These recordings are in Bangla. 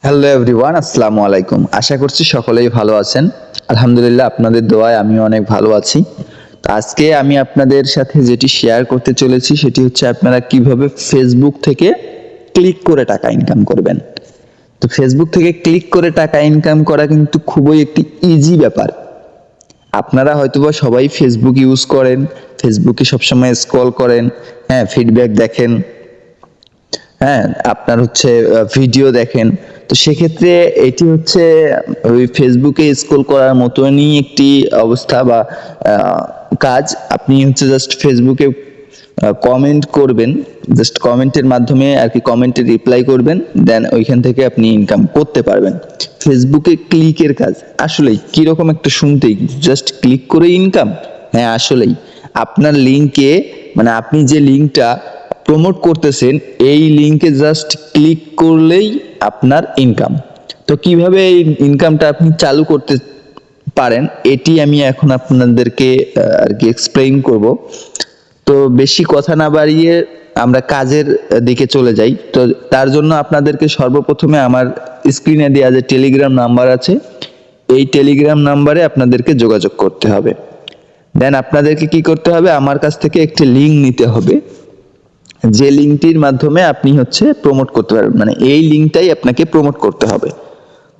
হ্যালো এভরিওয়ান, আসসালামু আলাইকুম। আশা করছি সকলেই ভালো আছেন। আলহামদুলিল্লাহ, আপনাদের দোয়ায় আমিও অনেক ভালো আছি। তো আজকে আমি আপনাদের সাথে যেটি শেয়ার করতে চলেছি সেটি হচ্ছে আপনারা কিভাবে ফেসবুক থেকে ক্লিক করে টাকা ইনকাম করবেন। তো ফেসবুক থেকে ক্লিক করে টাকা ইনকাম করা কিন্তু খুবই একটি ইজি ব্যাপার। আপনারা হয়তোবা সবাই ফেসবুক ইউজ করেন, ফেসবুকে সবসময় স্ক্রল করেন, হ্যাঁ, ফিডব্যাক দেখেন, হ্যাঁ, আপনার হচ্ছে ভিডিও দেখেন। তো সেক্ষেত্রে এটি হচ্ছে ওই ফেসবুকে স্ক্রল করার মতনই একটি অবস্থা বা কাজ। আপনি হচ্ছে জাস্ট ফেসবুকে কমেন্ট করবেন, জাস্ট কমেন্টের মাধ্যমে আর কি, কমেন্টে রিপ্লাই করবেন, দেন ওইখান থেকে আপনি ইনকাম করতে পারবেন। ফেসবুকে ক্লিকের কাজ আসলেই কিরকম একটা শুনতেই, জাস্ট ক্লিক করে ইনকাম। হ্যাঁ, আসলেই আপনার লিঙ্কে, মানে আপনি যে লিঙ্কটা প্রমোট করতেছেন এই লিঙ্কে জাস্ট ক্লিক করলেই আপনার ইনকাম। তো কিভাবে এই ইনকামটা আপনি চালু করতে পারেন এটি আমি এখন আপনাদেরকে আর কি এক্সপ্লেইন করব। তো বেশি কথা না বাড়িয়ে আমরা কাজের দিকে চলে যাই। তো তার জন্য আপনাদেরকে সর্বপ্রথমে আমার স্ক্রিনে দেওয়া যে টেলিগ্রাম নাম্বার আছে, এই টেলিগ্রাম নাম্বারে আপনাদেরকে যোগাযোগ করতে হবে। দেন আপনাদেরকে কি করতে হবে, আমার কাছ থেকে একটি লিঙ্ক নিতে হবে, যে লিঙ্কটির মাধ্যমে আপনি হচ্ছে প্রমোট করতে পারবেন, মানে এই লিঙ্কটাই আপনাকে প্রমোট করতে হবে।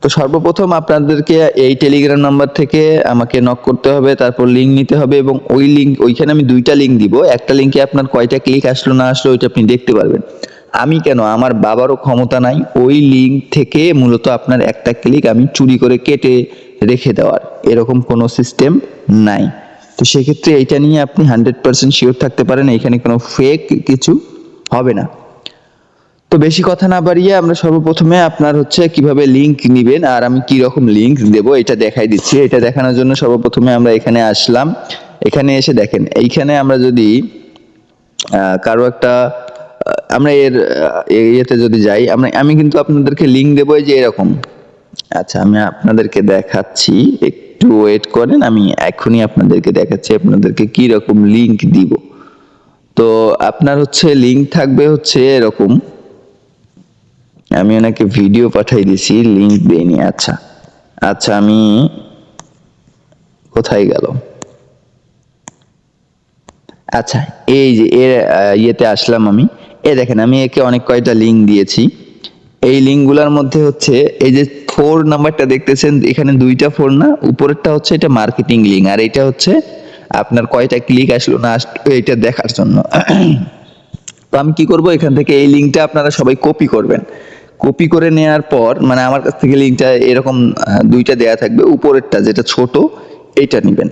তো সর্বপ্রথম আপনাদেরকে এই টেলিগ্রাম নাম্বার থেকে আমাকে নক করতে হবে, তারপর লিঙ্ক নিতে হবে এবং ওই লিঙ্ক, ওইখানে আমি দুইটা লিঙ্ক দিব। একটা লিঙ্কে আপনার কয়টা ক্লিক আসলো না আসলো ওইটা আপনি দেখতে পারবেন। আমি কেন, আমার বাবারও ক্ষমতা নাই ওই লিঙ্ক থেকে মূলত আপনার একটা ক্লিক আমি চুরি করে কেটে রেখে দেওয়ার, এরকম কোনো সিস্টেম নাই। তো সেক্ষেত্রে এইটা নিয়ে আপনি 100% শিওর থাকতে পারেন, এখানে কোনো ফেক কিছু হবে না। তো বেশি কথা না বাড়িয়ে আমরা সর্বপ্রথমে আপনার হচ্ছে কিভাবে লিংক নিবেন আর আমি কি রকম লিংক দেব এটা দেখাই দিচ্ছি। এটা দেখানোর জন্য সর্বপ্রথমে আমরা এখানে আসলাম। এখানে এসে দেখেন, এইখানে আমরা যদি কারো একটা আমরা এর ইয়েতে যদি যাই, আমি কিন্তু আপনাদেরকে লিংক দেবো এই যে এরকম। আচ্ছা, আমি আপনাদেরকে দেখাচ্ছি, একটু ওয়েট করেন, আমি এখনই আপনাদেরকে দেখাচ্ছি আপনাদেরকে কি রকম লিংক দিব। তো আপনার হচ্ছে লিংক থাকবে হচ্ছে এরকম, আমি ওনাকে ভিডিও পাঠাই দিছি, লিংক দেইনি। আচ্ছা আচ্ছা, আমি কোথায় গেল, আচ্ছা এই যে এর ইয়েতে আসলাম আমি। দেখেন, আমি একে অনেক কয়টা লিংক দিয়েছি। এই লিঙ্কগুলোর মধ্যে হচ্ছে এই যে 4 নাম্বারটা দেখতেছেন, এখানে দুইটা 4 না, উপরেরটা হচ্ছে এটা মার্কেটিং লিঙ্ক আর এটা হচ্ছে আপনার কয়টা ক্লিক আসলো না আসলো এটা দেখার জন্য। তো আমি কি করব, এখান থেকে এই লিঙ্কটা আপনারা সবাই কপি করবেন। কপি করে নেওয়ার পর, মানে আমার কাছ থেকে লিঙ্কটা এরকম দুইটা দেয়া থাকবে, উপরেরটা যেটা ছোট এইটা নেবেন।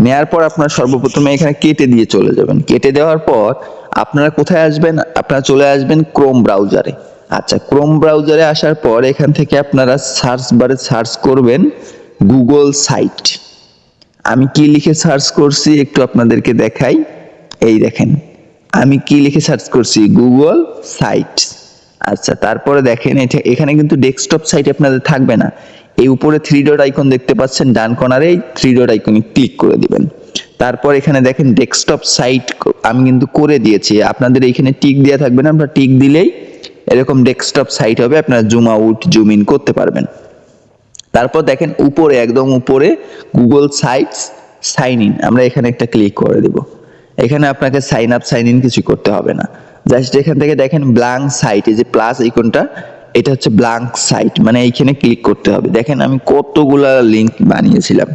নেওয়ার পর আপনারা সর্বপ্রথমে এখানে কেটে দিয়ে চলে যাবেন। কেটে দেওয়ার পর আপনারা কোথায় আসবেন, আপনারা চলে আসবেন ক্রোম ব্রাউজারে। আচ্ছা, ক্রোম ব্রাউজারে আসার পর এখান থেকে আপনারা সার্চ বারে সার্চ করবেন গুগল সাইট। আমি কি লিখে সার্চ করছি একটু আপনাদেরকে দেখাই। এই দেখেন, আমি কি লিখে সার্চ করছি, গুগল সাইট। আচ্ছা, তারপরে দেখেন এটা, এখানে কিন্তু ডেস্কটপ সাইট আপনাদের থাকবে না। এই উপরে 3 ডট আইকন দেখতে পাচ্ছেন ডান কর্নারে, এই 3 ডট আইকনে ক্লিক করে দিবেন। তারপর এখানে দেখেন ডেস্কটপ সাইট আমি কিন্তু করে দিয়েছি, আপনাদের এইখানে টিক দেওয়া থাকবে না, আপনারা টিক দিলেই এরকম ডেস্কটপ সাইট হবে, আপনারা জুম আউট জুম ইন করতে পারবেন। তারপর দেখেন উপরে, একদম উপরে গুগল সাইটস সাইন ইন, আমরা এখানে একটা ক্লিক করে দেব। এখানে আপনাকে সাইন আপ সাইন ইন কিছু করতে হবে না, জাস্ট এখান থেকে দেখেন ব্ল্যাঙ্ক সাইট, এই যে প্লাস আইকনটা, এটা হচ্ছে ব্ল্যাঙ্ক সাইট, মানে এইখানে ক্লিক করতে হবে। দেখেন আমি কতগুলা লিংক বানিয়েছিলাম,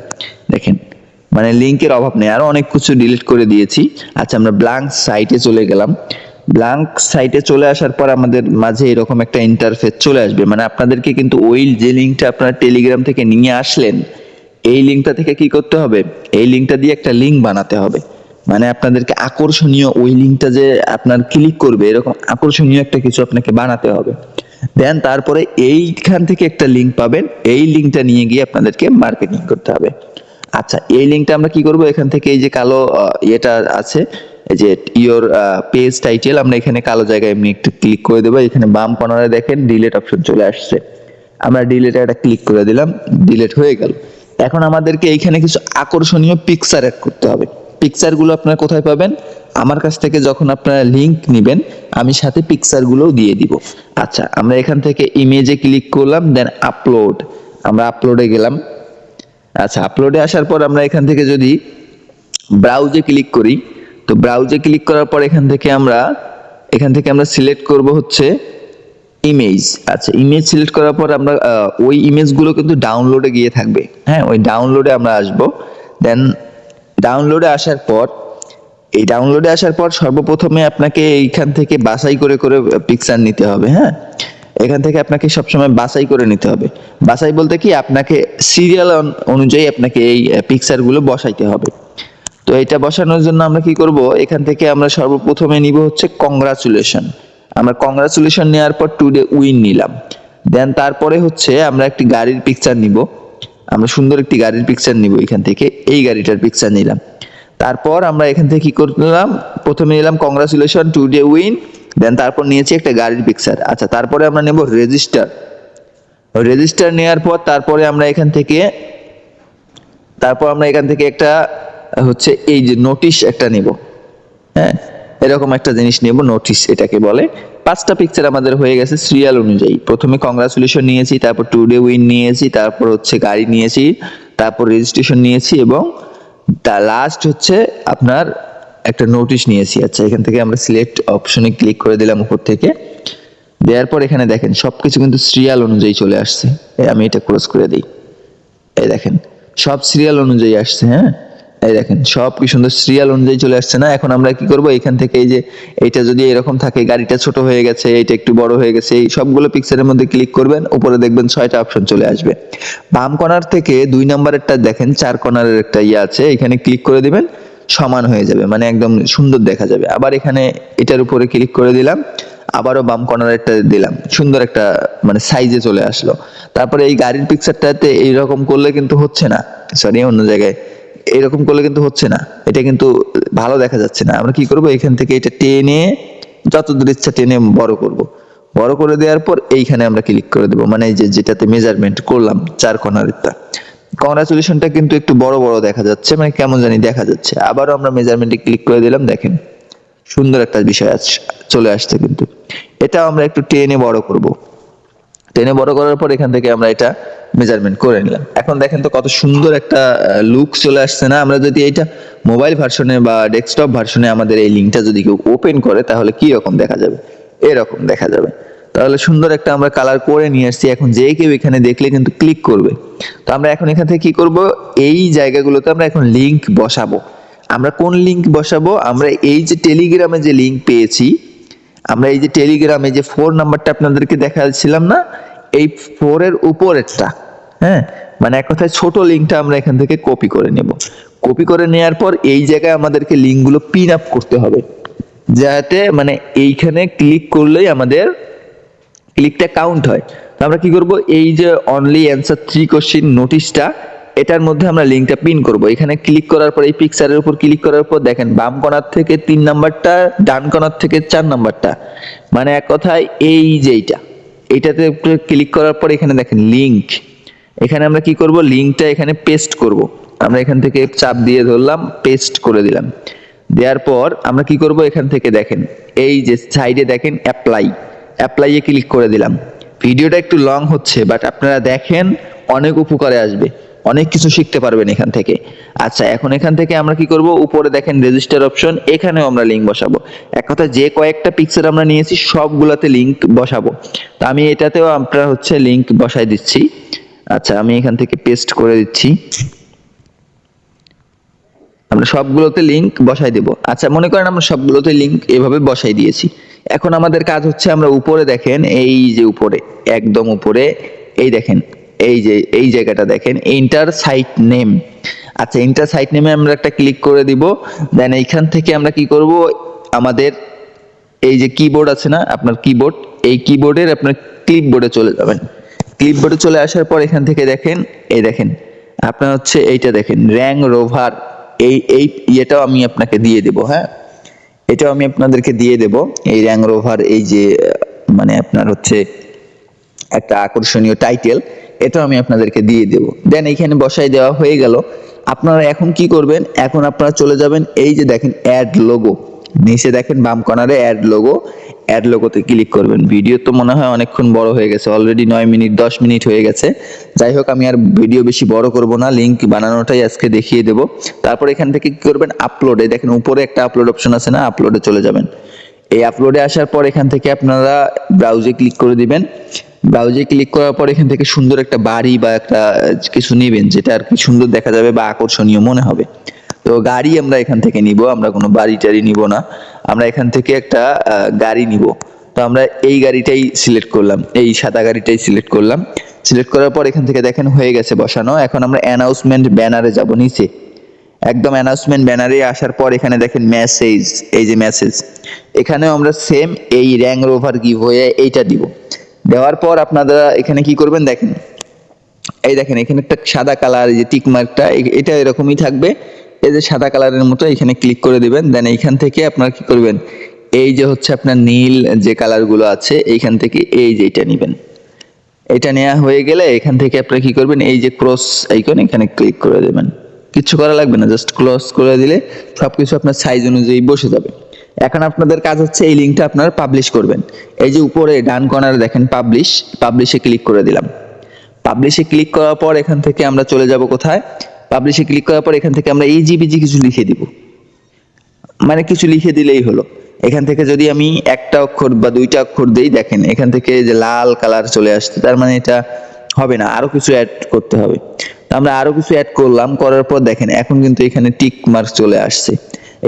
দেখেন মানে লিংকের অভাব নেই, আরো অনেক কিছু ডিলিট করে দিয়েছি। আচ্ছা, আমরা ব্ল্যাঙ্ক সাইটে চলে গেলাম। ব্ল্যাঙ্ক সাইটে চলে আসার পর আমাদের মাঝে এরকম একটা ইন্টারফেস চলে আসবে, মানে আপনাদেরকে কিন্তু ওই যে লিঙ্কটা আপনারা টেলিগ্রাম থেকে নিয়ে আসলেন এই লিঙ্কটা থেকে কি করতে হবে, এই লিঙ্কটা দিয়ে একটা লিঙ্ক বানাতে হবে। মানে আপনাদেরকে আকর্ষণীয় ওই লিঙ্কটা যে আপনার ক্লিক করবে এরকম আকর্ষণীয় একটা কিছু আপনাকে বানাতে হবে। দেন তারপরে এইখান থেকে একটা লিঙ্ক পাবেন, এই লিঙ্কটা নিয়ে গিয়ে আপনাদেরকে মার্কেটিং করতে হবে। আচ্ছা, এই লিঙ্কটা আমরা কি করব, এখান থেকে এই যে কালো এটা আছে, এই যে ইওর পেজ টাইটেল, আমরা এখানে কালো জায়গায় এমনি একটু ক্লিক করে দেবো। এখানে বাম কর্নারে দেখেন ডিলিট অপশন চলে আসছে, আমরা ডিলিটে একটা ক্লিক করে দিলাম, ডিলিট হয়ে গেল। এখন আমাদেরকে এইখানে কিছু আকর্ষণীয় পিকচার অ্যাড করতে হবে। পিকচারগুলো আপনারা কোথায় পাবেন? আমার কাছ থেকে যখন আপনারা লিংক নেবেন আমি সাথে পিকচারগুলোও দিয়ে দিব। আচ্ছা, আমরা এখান থেকে ইমেজে ক্লিক করলাম, দেন আপলোড, আমরা আপলোডে গেলাম। আচ্ছা, আপলোডে আসার পর আমরা এখান থেকে যদি ব্রাউজে ক্লিক করি, তো ব্রাউজে ক্লিক করার পর এখান থেকে আমরা সিলেক্ট করব হচ্ছে ইমেজ। আচ্ছা, ইমেজ সিলেক্ট করার পর আমরা ওই ইমেজগুলো কিন্তু ডাউনলোডে গিয়ে থাকবে। হ্যাঁ, ওই ডাউনলোডে আমরা আসব। দেন ডাউনলোডে আসার পর সর্বপ্রথমে আপনাকে এইখান থেকে বাছাই করে করে পিকচার নিতে হবে। হ্যাঁ, এখান থেকে আপনাকে সবসময় বাছাই করে নিতে হবে। বাছাই বলতে কি, আপনাকে সিরিয়াল অনুযায়ী আপনাকে এই পিকচারগুলো বসাইতে হবে। তো এটা বসানোর জন্য আমরা কি করব, এখান থেকে আমরা সর্বপ্রথমে নিব হচ্ছে কংগ্রাচুলেশন। আমরা কংগ্রাচুলেশন নেওয়ার পর টুডে উইন নিলাম। দেন তারপরে হচ্ছে আমরা একটি গাড়ির পিকচার নিব। আমরা সুন্দর একটি গাড়ির পিকচার নিব, এখান থেকে এই গাড়িটার পিকচার নিলাম। তারপর আমরা এখান থেকে কি করলাম, প্রথমে নিলাম কংগ্রাচুলেশন টুডে উইন, দেন তারপর নিয়েছি একটা গাড়ির পিকচার। আচ্ছা, তারপরে আমরা নেব রেজিস্টার নেওয়ার পর তারপরে আমরা এখান থেকে একটা হচ্ছে এই যে নোটিশ একটা নিব। হ্যাঁ, এরকম একটা জিনিস নেব, নোটিশ এটাকে বলে। 5টা পিকচার আমাদের হয়ে গেছে সিরিয়াল অনুযায়ী। প্রথমে কংগ্রাচুলেশন নিয়েছি, তারপর টুডে উইন নিয়েছি, তারপর হচ্ছে গাড়ি নিয়েছি, তারপর রেজিস্ট্রেশন নিয়েছি এবং লাস্ট হচ্ছে আপনার একটা নোটিশ নিয়েছি। আচ্ছা, এখান থেকে আমরা সিলেক্ট অপশনে ক্লিক করে দিলাম উপর থেকে। দেওয়ার পর এখানে দেখেন সবকিছু কিন্তু সিরিয়াল অনুযায়ী চলে আসছে। আমি এটা ক্লোজ করে দিই। এই দেখেন সব সিরিয়াল অনুযায়ী আসছে। হ্যাঁ, এই দেখেন সব কি সুন্দর সিরিয়াল অনুযায়ী চলে আসছে না? এখন আমরা কি করব, এখান থেকে এই যে এইটা যদি এরকম থাকে, গাড়িটা ছোট হয়ে গেছে, এইটা একটু বড় হয়ে গেছে, এই সবগুলো পিকচারের মধ্যে ক্লিক করবেন, উপরে দেখবেন 6টা অপশন চলে আসবে। বাম কর্নার থেকে 2 নম্বরেরটা দেখেন 4 কর্নারের একটা আছে, এখানে ক্লিক করে দিবেন, সমান হয়ে যাবে, মানে একদম সুন্দর দেখা যাবে। আবার এখানে এটার উপরে ক্লিক করে দিলাম, আবারও বাম কর্নারেরটা দিলাম, সুন্দর একটা মানে সাইজে চলে আসলো। তারপরে এই গাড়ির পিকচারটাতে এইরকম করলে কিন্তু হচ্ছে না, সরি অন্য জায়গায় এরকম করলে কিন্তু হচ্ছে না, এটা কিন্তু ভালো দেখা যাচ্ছে না। আমরা কি করব, এখান থেকে এটা টেনে যতদূর ইচ্ছা টেনে বড় করব। বড় করে দেওয়ার পর এইখানে আমরা ক্লিক করে দেব, মানে এই যে যেটাতে মেজারমেন্ট করলাম 4 কর্নারেরটা। কংগ্রাচুলেশনটা কিন্তু একটু বড় বড় দেখা যাচ্ছে, মানে কেমন জানি দেখা যাচ্ছে। আবারও আমরা মেজারমেন্টে ক্লিক করে দিলাম, দেখেন সুন্দর একটা বিষয় চলে আসছে। কিন্তু এটা আমরা একটু টেনে বড় করব। টেনে বড় করার পর এখান থেকে আমরা এটা মেজারমেন্ট করে নিলাম। এখন দেখেন তো কত সুন্দর একটা লুক চলে আসছে না? আমরা যদি এটা মোবাইল ভার্সনে বা ডেস্কটপ ভার্সনে আমাদের এই লিঙ্কটা যদি কেউ ওপেন করে, তাহলে কি রকম দেখা যাবে? এরকম দেখা যাবে। তাহলে সুন্দর একটা আমরা কালার করে নিয়ে আসছি। এখন যে কেউ এখানে দেখলে কিন্তু ক্লিক করবে। তো আমরা এখন এখান থেকে কি করব, এই জায়গাগুলোতে আমরা এখন লিঙ্ক বসাবো। আমরা কোন লিঙ্ক বসাবো? আমরা এই যে টেলিগ্রামে যে লিঙ্ক পেয়েছি, আমরা এই যে টেলিগ্রামে যে 4 নাম্বারটা আপনাদেরকে দেখাচ্ছিলাম না, এই 4 এর উপরেরটা, হ্যাঁ, মানে এক কথায় ছোট লিঙ্কটা আমরা এখান থেকে কপি করে নেব। কপি করে নেওয়ার পর এই জায়গায় আমাদেরকে লিঙ্কগুলো পিন আপ করতে হবে, যাতে মানে এইখানে ক্লিক করলেই আমাদের ক্লিকটা কাউন্ট হয়। তো আমরা কি করব, এই যে অনলি অ্যান্সার 3 কোশ্চেন নোটিশটা, এটার মধ্যে আমরা লিঙ্কটা পিন করব। এখানে ক্লিক করার পর এই পিকচারের উপর ক্লিক করার পর দেখেন বাম কর্নার থেকে 3 নাম্বারটা, ডান কর্নার থেকে 4 নাম্বারটা, মানে এক কথায় এই যে এইটাতে ক্লিক করার পর এখানে দেখেন লিঙ্ক। এখানে আমরা কি করব, লিঙ্কটা এখানে পেস্ট করব। আমরা এখান থেকে চাপ দিয়ে ধরলাম, পেস্ট করে দিলাম। দেওয়ার পর আমরা কি করব, এখান থেকে দেখেন এই যে সাইডে দেখেন অ্যাপ্লাইয়ে ক্লিক করে দিলাম। ভিডিওটা একটু লং হচ্ছে, বাট আপনারা দেখেন অনেক উপকারে আসবে, অনেক কিছু শিখতে পারবেন এখান থেকে। আচ্ছা, এখন এখান থেকে আমরা কি করব, উপরে দেখেন রেজিস্টার অপশন, এখানেও আমরা লিঙ্ক বসাবো। এক কথা যে কয়েকটা পিকচার আমরা নিয়েছি সবগুলাতে লিঙ্ক বসাবো। তো আমি এটাতেও আপনারা হচ্ছে লিঙ্ক বসাই দিচ্ছি। আচ্ছা, আমি এখান থেকে পেস্ট করে দিচ্ছি, আমরা সবগুলোতে লিঙ্ক বসাই দেব। আচ্ছা, মনে করেন আমরা সবগুলোতে লিঙ্ক এভাবে বসাই দিয়েছি। এখন আমাদের কাজ হচ্ছে, আমরা উপরে দেখেন এই যে উপরে একদম উপরে এই দেখেন এই যে এই জায়গাটা দেখেন এন্টার সাইট নেম। আচ্ছা, এন্টার সাইট নেমে আমরা একটা ক্লিক করে দিব। দেন এইখান থেকে আমরা কি করব, আমাদের এই যে কিবোর্ড আছে না আপনার কিবোর্ড, এই কিবোর্ডের আপনার ক্লিপবোর্ডে চলে যাবেন। ক্লিপবোর্ডে চলে আসার পর এখান থেকে দেখেন এই দেখেন আপনার হচ্ছে এইটা দেখেন র্যাঙ্ক রোভার, এই ইয়েটাও আমি আপনাকে দিয়ে দেব। হ্যাঁ, এটাও আমি আপনাদেরকে দিয়ে দেব। এই র্যাঙ্ক রোভার, এই যে মানে আপনার হচ্ছে একটা আকর্ষণীয় টাইটেল, এটাও আমি আপনাদেরকে দিয়ে দেব। দেন এইখানে বসাই দেওয়া হয়ে গেল। আপনারা এখন কি করবেন, এখন আপনারা চলে যাবেন এই যে দেখেন অ্যাড লোগো, নিচে দেখেন বাম কর্নারে অ্যাড লোগোতে ক্লিক করবেন। ভিডিও তো মনে হয় অনেকক্ষণ বড় হয়ে গেছে, অলরেডি 9 মিনিট 10 মিনিট হয়ে গেছে। যাই হোক, আমি আর ভিডিও বেশি বড় করব না, লিংক বানানোটাই আজকে দেখিয়ে দেব। তারপর এখান থেকে কি করবেন, আপলোডে দেখেন উপরে একটা আপলোড অপশন আছে না, আপলোডে চলে যাবেন। এই আপলোডে আসার পর এখান থেকে আপনারা ব্রাউজে ক্লিক করে দিবেন। ব্রাউজে ক্লিক করার পর এখান থেকে সুন্দর একটা বাড়ি বা একটা কিছু নেবেন, যেটা আর কি সুন্দর দেখা যাবে বা আকর্ষণীয় মনে হবে। তো গাড়ি আমরা এখান থেকে নিব, আমরা কোনো বাড়ি টাড়ি নিব না, আমরা এখান থেকে একটা গাড়ি নিব। তো আমরা এই গাড়িটাই সিলেক্ট করলাম, এই সাদা গাড়িটাই সিলেক্ট করলাম। সিলেক্ট করার পর এখান থেকে দেখেন হয়ে গেছে বসানো। এখন আমরা অ্যানাউন্সমেন্ট ব্যানারে যাব, নিচে একদম অ্যানাউন্সমেন্ট ব্যানারে আসার পর এখানে দেখেন মেসেজ, এই যে মেসেজ, এখানেও আমরা সেম এই র্যাঙ্ক রোভার গিভওয়ে এইটা দিব। দেওয়ার পর আপনারা এখানে কি করবেন, দেখেন এই দেখেন এখানে একটা সাদা কালার যে টিক মার্কটা, এটা এরকমই থাকবে, এই যে সাদা কালারের মতো, এখানে ক্লিক করে দিবেন। দেন এইখান থেকে আপনারা কি করবেন, এই যে হচ্ছে আপনার নীল যে কালারগুলো আছে এইখান থেকে এই যে এটা নেবেন। এটা নেওয়া হয়ে গেলে এখান থেকে আপনারা কি করবেন, এই যে ক্রস আইকন এখানে ক্লিক করে দেবেন। কিছু করা লাগবে না, জাস্ট ক্লোজ করে দিলে সবকিছু আপনার সাইজ অনুযায়ী বসে যাবে। এখন আপনাদের কাজ হচ্ছে এই লিঙ্কটা আপনারা পাবলিশ করবেন। এই যে উপরে ডান কর্নারে দেখেন পাবলিশে ক্লিক করে দিলাম। পাবলিশে ক্লিক করার পর এখান থেকে আমরা চলে যাব কোথায়, পাবলিশে ক্লিক করার পর এখান থেকে আমরা এই জিবিজি কিছু লিখে দিব, মানে কিছু লিখে দিলেই হলো। এখান থেকে যদি আমি একটা অক্ষর বা দুইটা অক্ষর দেই, দেখেন এখান থেকে যে লাল কালার চলে আসছে, তার মানে এটা হবে না, আরো কিছু অ্যাড করতে হবে। আমরা আরো কিছু অ্যাড করলাম, করার পর দেখেন এখন কিন্তু এখানে টিক মার্ক চলে আসছে।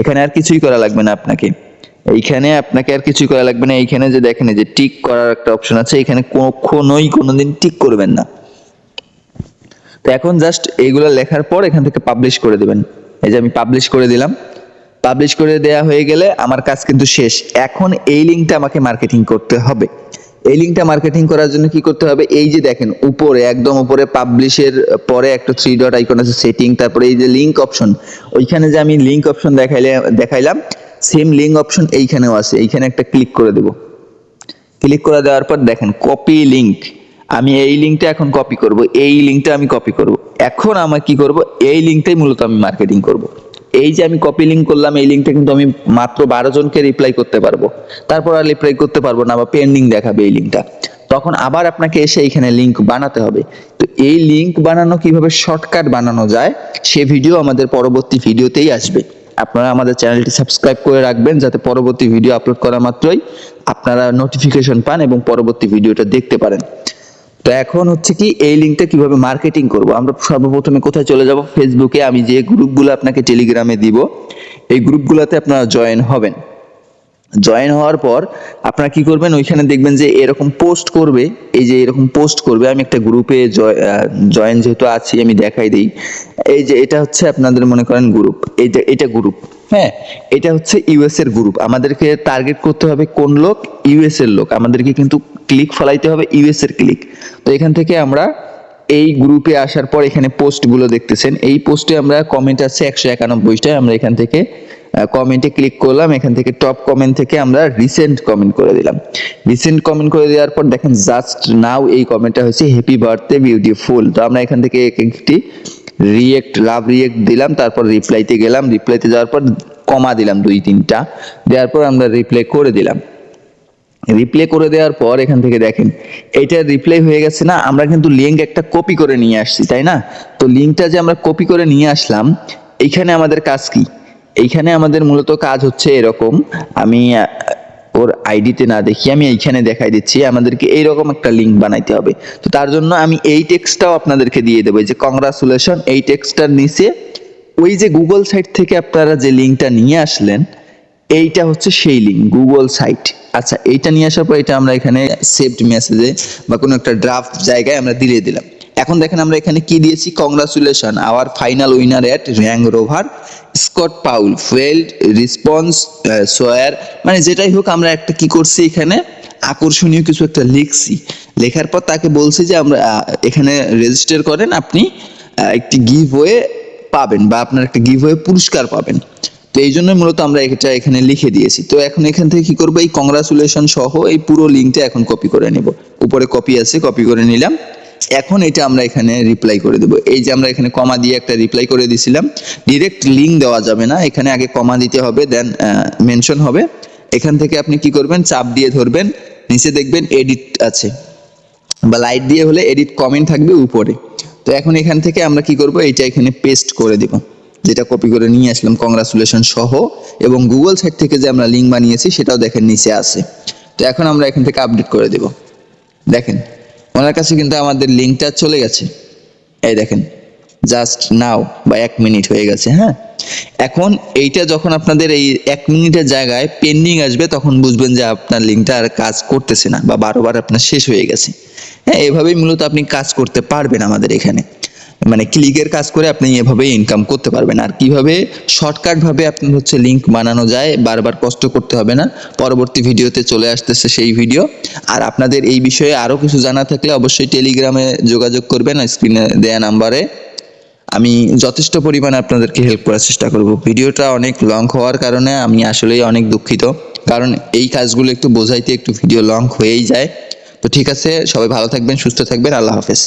এখানে আর কিছুই করা লাগবে না আপনাকে, এইখানে আপনাকে আর কিছুই করা লাগবে না। এইখানে যে দেখেন যে টিক করার একটা অপশন আছে, এখানে কখনোই কোনোদিন টিক করবেন না। তো এখন জাস্ট এইগুলো লেখার পর এখান থেকে পাবলিশ করে দেবেন। এই যে আমি পাবলিশ করে দিলাম। পাবলিশ করে দেয়া হয়ে গেলে আমার কাজ কিন্তু শেষ। এখন এই লিঙ্কটা আমাকে মার্কেটিং করতে হবে। এই লিঙ্কটা মার্কেটিং করার জন্য কি করতে হবে, এই যে দেখেন উপরে একদম উপরে পাবলিশের পরে একটা 3 ডট আইকন আছে, সেটিং, তারপরে এই যে লিঙ্ক অপশন, ওইখানে যে আমি লিঙ্ক অপশন দেখাইলাম সেম লিঙ্ক অপশন এইখানেও আছে, এইখানে একটা ক্লিক করে দেব। ক্লিক করে দেওয়ার পর দেখেন কপি লিঙ্ক, আমি এই লিঙ্কটা এখন কপি করব, এই লিঙ্কটা আমি কপি করব। এখন আমার কি করব, এই লিঙ্কটাই মূলত আমি মার্কেটিং করব। এই যে আমি কপি লিঙ্ক করলাম, এই লিঙ্কটা কিন্তু আমি মাত্র 12 জনকে রিপ্লাই করতে পারবো, তারপর আর রিপ্লাই করতে পারবো না বা পেন্ডিং দেখাবে এই লিঙ্কটা। তখন আবার আপনাকে এসে এখানে লিঙ্ক বানাতে হবে। তো এই লিঙ্ক বানানো কিভাবে শর্টকাট বানানো যায় সে ভিডিও আমাদের পরবর্তী ভিডিওতেই আসবে। আপনারা আমাদের চ্যানেলটি সাবস্ক্রাইব করে রাখবেন, যাতে পরবর্তী ভিডিও আপলোড করা মাত্রই আপনারা নোটিফিকেশন পান এবং পরবর্তী ভিডিওটা দেখতে পারেন। তো এখন হচ্ছে কি, এই লিঙ্কটা কিভাবে মার্কেটিং করব, আমরা সর্বপ্রথমে কোথায় চলে যাব, ফেসবুকে আমি যে গ্রুপগুলো আপনাকে টেলিগ্রামে দিব এই গ্রুপগুলোতে আপনারা জয়েন হবেন। জয়েন হওয়ার পর আপনারা কি করবেন, ওইখানে দেখবেন যে এরকম পোস্ট করবে, এই যে এরকম পোস্ট করবে। আমি একটা গ্রুপে জয়েন যেহেতু আছি আমি দেখাই দিই। এই যে এটা হচ্ছে আপনাদের মনে করেন গ্রুপ, এটা গ্রুপ, হ্যাঁ এটা হচ্ছে ইউএস এর গ্রুপ। আমাদেরকে টার্গেট করতে হবে কোন লোক, ইউএস এর লোক, আমাদেরকে কিন্তু ক্লিক ফলাইতে হবে ইউএস এর ক্লিক। তো এখান থেকে আমরা এই গ্রুপে আসার পর এখানে পোস্টগুলো দেখতেছেন, এই পোস্টে আমরা কমেন্ট আছে 191টায়, আমরা এখান থেকে কমেন্টে ক্লিক করলাম। এখান থেকে টপ কমেন্ট থেকে আমরা রিসেন্ট কমেন্ট করে দিলাম। রিসেন্ট কমেন্ট করে দেওয়ার পর দেখেন জাস্ট নাও এই কমেন্টটা হয়েছে হ্যাপি বার্থডে বিউটিফুল। তো আমরা এখান থেকে একটি লাভ রিয়েক্ট দিলাম, তারপর রিপ্লাইতে গেলাম, রিপ্লাইতে যাওয়ার পর কমা দিলাম 2-3টা, দেওয়ার পর আমরা রিপ্লাই করে দিলাম। রিপ্লাই করে দেওয়ার পর এখান থেকে দেখেন এটা রিপ্লাই হয়ে গেছে না, আমরা কিন্তু লিঙ্ক একটা কপি করে নিয়ে আসছি, তাই না? তো লিঙ্কটা যে আমরা কপি করে নিয়ে আসলাম, এইখানে আমাদের কাজ কি, এইখানে আমাদের মূলত কাজ হচ্ছে এরকম, আমি ওর আইডিতে না দেখি আমি এইখানে দেখাই দিচ্ছি। আমাদেরকে এইরকম একটা লিঙ্ক বানাইতে হবে। তো তার জন্য আমি এই টেক্সটটাও আপনাদেরকে দিয়ে দেবো, যে কংগ্রাচুলেশন, এই টেক্সটটার নিচে ওই যে গুগল সাইট থেকে আপনারা যে লিঙ্কটা নিয়ে আসলেন এইটা হচ্ছে সেই লিঙ্ক, গুগল সাইট। আচ্ছা, এইটা নিয়ে আসার পর এটা আমরা এখানে সেভড মেসেজে বা কোনো একটা ড্রাফট জায়গায় আমরা দিয়ে দিলাম। এখন দেখেন আমরা এখানে কি দিয়েছি, congratulation our final winner at rank Rover Scott Paul ফেল্ড রিসপন্স সোয়ার, মানে যেটাই হোক আমরা একটা কি করছি, এখানে আকর্ষণীয় কিছু একটা লিখছি। লেখার পর তাকে বলছি যে আমরা এখানে রেজিস্টার করেন, আপনি একটি গিভওয়ে পাবেন বা আপনার একটা গিভওয়ে পুরস্কার পাবেন। তো এই জন্য মূলত আমরা এটা এখানে লিখে দিয়েছি। তো এখন এখান থেকে কি করবো, এই কংগ্রাচুলেশন সহ এই পুরো লিঙ্কটা এখন কপি করে নেব। উপরে কপি আছে, কপি করে নিলাম। এখন এটা আমরা এখানে রিপ্লাই করে দেব। এই যে আমরা এখানে কমা দিয়ে একটা রিপ্লাই করে দিয়েছিলাম, ডিরেক্ট লিঙ্ক দেওয়া যাবে না, এখানে আগে কমা দিতে হবে, দেন মেনশন হবে। এখান থেকে আপনি কি করবেন, চাপ দিয়ে ধরবেন, নিচে দেখবেন এডিট আছে, বা লাইট দিয়ে হলে এডিট কমেন্ট থাকবে উপরে। তো এখন এখান থেকে আমরা কি করব, এইটা এখানে পেস্ট করে দেব, যেটা কপি করে নিয়ে আসলাম কংগ্রাচুলেশন সহ, এবং গুগল সাইট থেকে যে আমরা লিঙ্ক বানিয়েছি সেটাও দেখেন নিচে আছে। তো এখন আমরা এখান থেকে আপডেট করে দেব। দেখেন ওনার কাছে কিন্তু আমাদের লিঙ্কটা চলে গেছে, এই দেখেন জাস্ট নাও, বা 1 মিনিট হয়ে গেছে। হ্যাঁ, এখন এইটা যখন আপনাদের এই 1 মিনিটের জায়গায় পেন্ডিং আসবে, তখন বুঝবেন যে আপনার লিঙ্কটা আর কাজ করতেছে না, বা 12 বার আপনার শেষ হয়ে গেছে। হ্যাঁ, এভাবেই মূলত আপনি কাজ করতে পারবেন আমাদের এখানে, মানে ক্লিকের কাজ করে আপনি এভাবে ইনকাম করতে পারবেন। আর কিভাবে শর্টকাট ভাবে আপনার হচ্ছে লিঙ্ক বানানো যায়, বারবার কষ্ট করতে হবে না, পরবর্তী ভিডিওতে চলে আসতেছে সেই ভিডিও। আর আপনাদের এই বিষয়ে আরো কিছু জানা থাকলে অবশ্যই টেলিগ্রামে যোগাযোগ করবেন, স্ক্রিনে দেয়া নাম্বারে। আমি যথেষ্ট পরিমাণে আপনাদেরকে হেল্প করার চেষ্টা করব। ভিডিওটা অনেক লং হওয়ার কারণে আমি আসলেই অনেক দুঃখিত, কারণ এই কাজগুলো একটু বোঝাইতে একটু ভিডিও লং হয়েই যায়। তো ঠিক আছে, সবাই ভালো থাকবেন, সুস্থ থাকবেন, আল্লাহ হাফেজ।